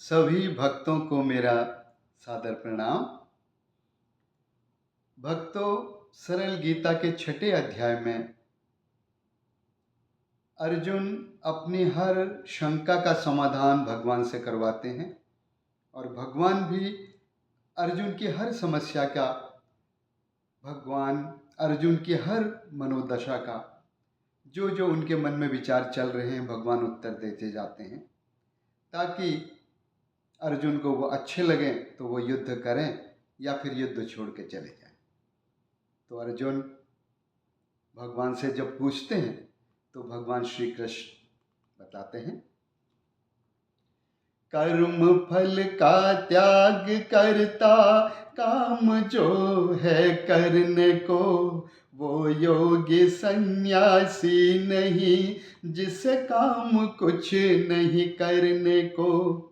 सभी भक्तों को मेरा सादर प्रणाम। भक्तों, सरल गीता के छठे अध्याय में अर्जुन अपनी हर शंका का समाधान भगवान से करवाते हैं और भगवान भी अर्जुन की हर समस्या का, भगवान अर्जुन की हर मनोदशा का, जो जो उनके मन में विचार चल रहे हैं, भगवान उत्तर देते जाते हैं ताकि अर्जुन को वो अच्छे लगें तो वो युद्ध करें या फिर युद्ध छोड़ के चले जाएं। तो अर्जुन भगवान से जब पूछते हैं तो भगवान श्री कृष्ण बताते हैं, कर्म फल का त्याग करता काम जो है करने को, वो योगी सन्यासी नहीं जिसे काम कुछ नहीं करने को।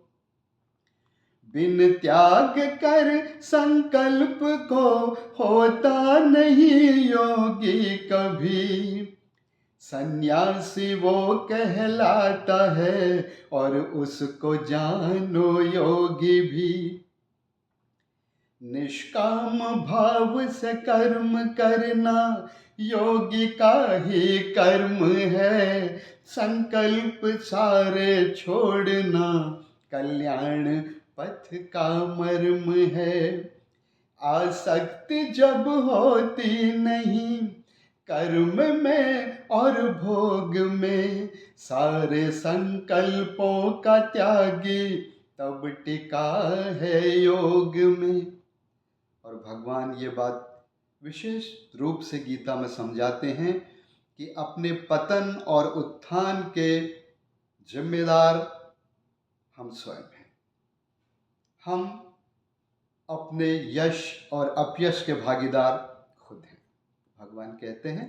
बिन त्याग कर संकल्प को होता नहीं योगी कभी, सन्यासी वो कहलाता है और उसको जानो योगी भी। निष्काम भाव से कर्म करना योगी का ही कर्म है, संकल्प सारे छोड़ना कल्याण पथ का मर्म है। आसक्ति जब होती नहीं कर्म में और भोग में, सारे संकल्पों का त्यागी तब टिका है योग में। और भगवान ये बात विशेष रूप से गीता में समझाते हैं कि अपने पतन और उत्थान के जिम्मेदार हम स्वयं हैं। हम अपने यश और अपयश के भागीदार खुद हैं। भगवान कहते हैं,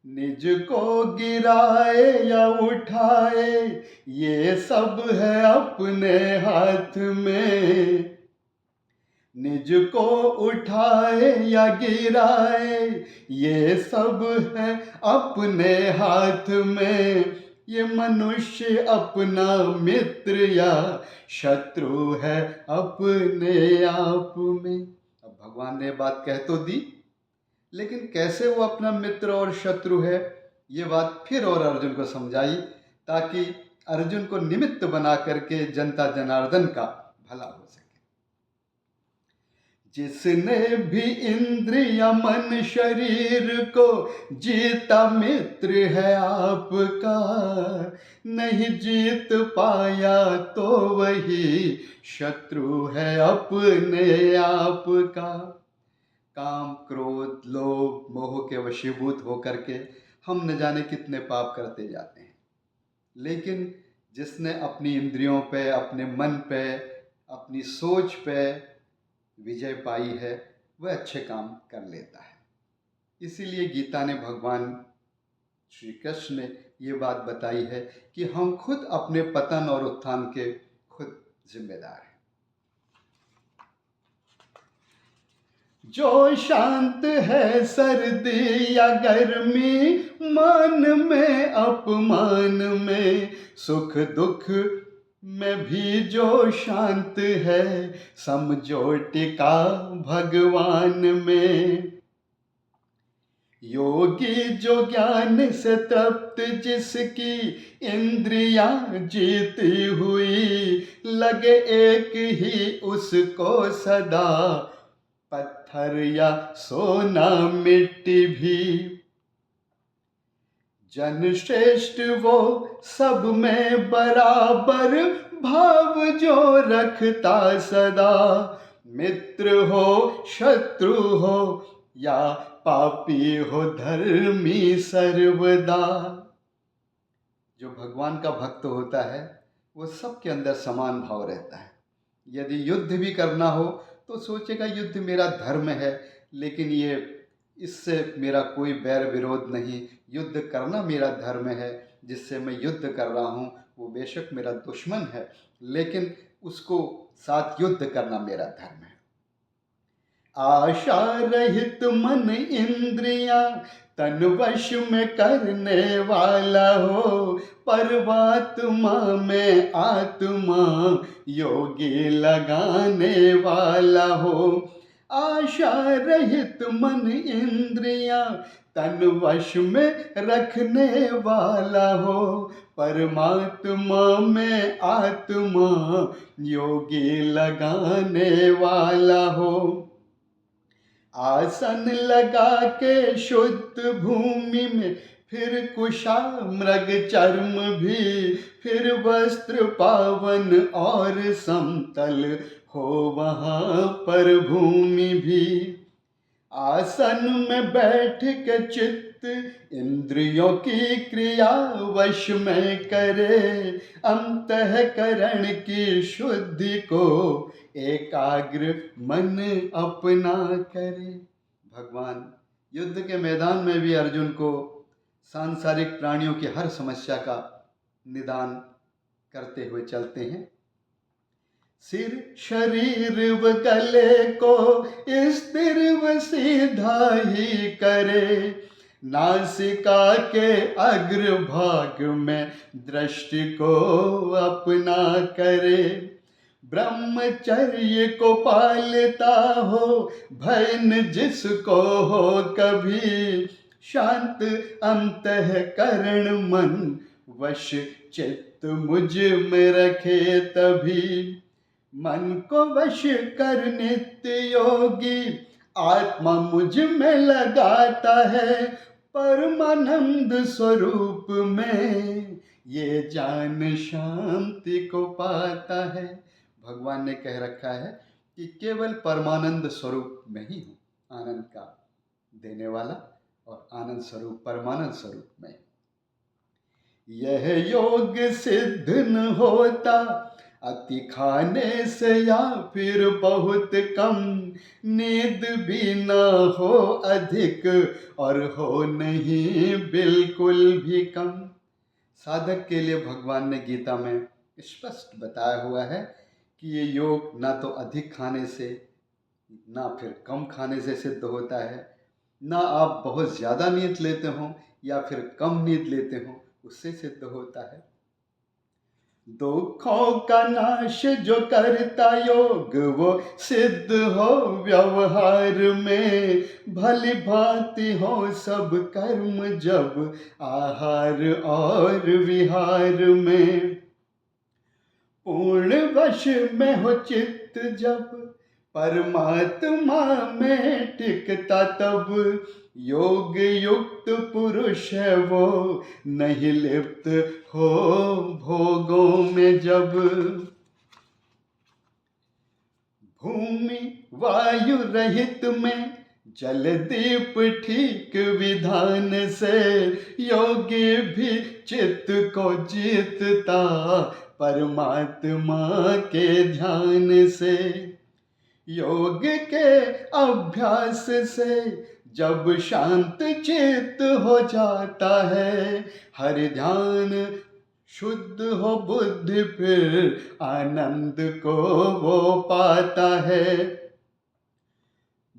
निज को गिराए या उठाए ये सब है अपने हाथ में। निज को उठाए या गिराए ये सब है अपने हाथ में। ये मनुष्य अपना मित्र या शत्रु है अपने आप में। अब भगवान ने बात कह तो दी, लेकिन कैसे वो अपना मित्र और शत्रु है, ये बात फिर और अर्जुन को समझाई ताकि अर्जुन को निमित्त बना करके जनता जनार्दन का भला हो सके। जिसने भी इंद्रिय मन शरीर को जीता मित्र है आपका, नहीं जीत पाया तो वही शत्रु है अपने आप का। काम क्रोध लोभ मोह के वशीभूत होकर के हम न जाने कितने पाप करते जाते हैं, लेकिन जिसने अपनी इंद्रियों पे, अपने मन पे, अपनी सोच पे विजय पाई है, वह अच्छे काम कर लेता है। इसीलिए गीता ने, भगवान श्री कृष्ण ने ये बात बताई है कि हम खुद अपने पतन और उत्थान के खुद जिम्मेदार हैं। जो शांत है सर्दी या गर्मी, मान में अपमान में, सुख दुख में भी जो शांत है, समझो टिका भगवान में। योगी जो ज्ञान से तृप्त, जिसकी इंद्रियां जीती हुई, लगे एक ही उसको सदा, पत्थर या सोना मिट्टी भी। जन श्रेष्ठ वो सब में बराबर, भाव जो रखता सदा, मित्र हो शत्रु हो या पापी हो धर्मी सर्वदा। जो भगवान का भक्त होता है वो सबके अंदर समान भाव रहता है। यदि युद्ध भी करना हो तो सोचेगा युद्ध मेरा धर्म है, लेकिन ये इससे मेरा कोई बैर विरोध नहीं। युद्ध करना मेरा धर्म है, जिससे मैं युद्ध कर रहा हूँ वो बेशक मेरा दुश्मन है, लेकिन उसको साथ युद्ध करना मेरा धर्म है। आशा रहित मन इंद्रियां तन वश में करने वाला हो, परमात्मा में आत्मा योगी लगाने वाला हो। आशा रहित मन इंद्रियां तन वश में रखने वाला हो, परमात्मा में आत्मा योगी लगाने वाला हो। आसन लगा के शुद्ध भूमि में फिर कुशा मृग चर्म भी, फिर वस्त्र पावन और समतल हो वहाँ पर भूमि भी। आसन में बैठ के चित्त इंद्रियों की क्रिया वश में करे, अंतःकरण की शुद्धि को एकाग्र मन अपना करे। भगवान युद्ध के मैदान में भी अर्जुन को सांसारिक प्राणियों की हर समस्या का निदान करते हुए चलते हैं। सिर शरीर व गले को स्थिर व सीधा ही करे, नासिका के अग्रभाग में दृष्टि को अपना करे। ब्रह्मचर्य को पालता हो, भय न जिसको हो कभी, शांत अंतःकरण मन वश चित्त मुझ में रखे तभी। मन को वश कर नित्य योगी आत्मा मुझ में लगाता है, परमानंद स्वरूप में ये जान शांति को पाता है। भगवान ने कह रखा है कि केवल परमानंद स्वरूप में ही हूँ, आनंद का देने वाला, और आनंद स्वरूप परमानंद स्वरूप में। यह योग सिद्ध न होता अति खाने से या फिर बहुत कम, नींद भी ना हो अधिक और हो नहीं बिल्कुल भी कम। साधक के लिए भगवान ने गीता में स्पष्ट बताया हुआ है कि ये योग ना तो अधिक खाने से ना फिर कम खाने से सिद्ध होता है, ना आप बहुत ज़्यादा नींद लेते हो या फिर कम नींद लेते हो उससे सिद्ध होता है। दुखों का नाश जो करता योग वो सिद्ध हो व्यवहार में, भली भांति हो सब कर्म जब आहार और विहार में। पूर्ण वश में हो चित्त जब परमात्मा में टिकता तब, योग युक्त पुरुष है वो नहीं लिप्त हो भोगों में जब। भूमि वायु रहित में जल दीप ठीक विधान से, योगी भी चित्त को जीतता परमात्मा के ध्यान से। योग के अभ्यास से जब शांत चित्त हो जाता है, हर ध्यान शुद्ध हो बुद्धि फिर आनंद को वो पाता है।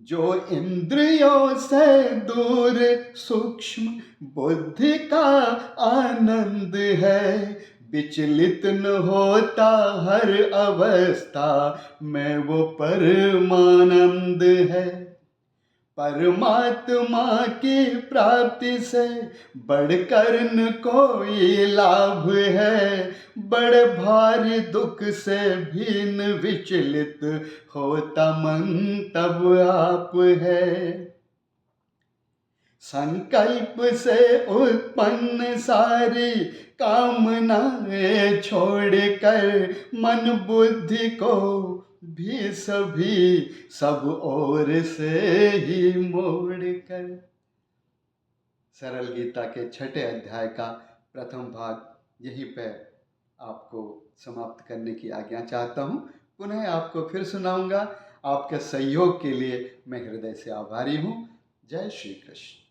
जो इंद्रियों से दूर सूक्ष्म बुद्धि का आनंद है, विचलित न होता हर अवस्था में वो परमानंद है। परमात्मा की प्राप्ति से बढ़कर न कोई लाभ है, बड़े भारी दुख से भी न विचलित होता मन तब आप है। संकल्प से उत्पन्न सारी कामनाएं छोड़कर, मन बुद्धि को भी सभी सब ओर से ही मोड़कर। सरल गीता के 6ठे अध्याय का प्रथम भाग यहीं पर आपको समाप्त करने की आज्ञा चाहता हूँ। पुनः आपको फिर सुनाऊंगा। आपके सहयोग के लिए मैं हृदय से आभारी हूँ। जय श्री कृष्ण।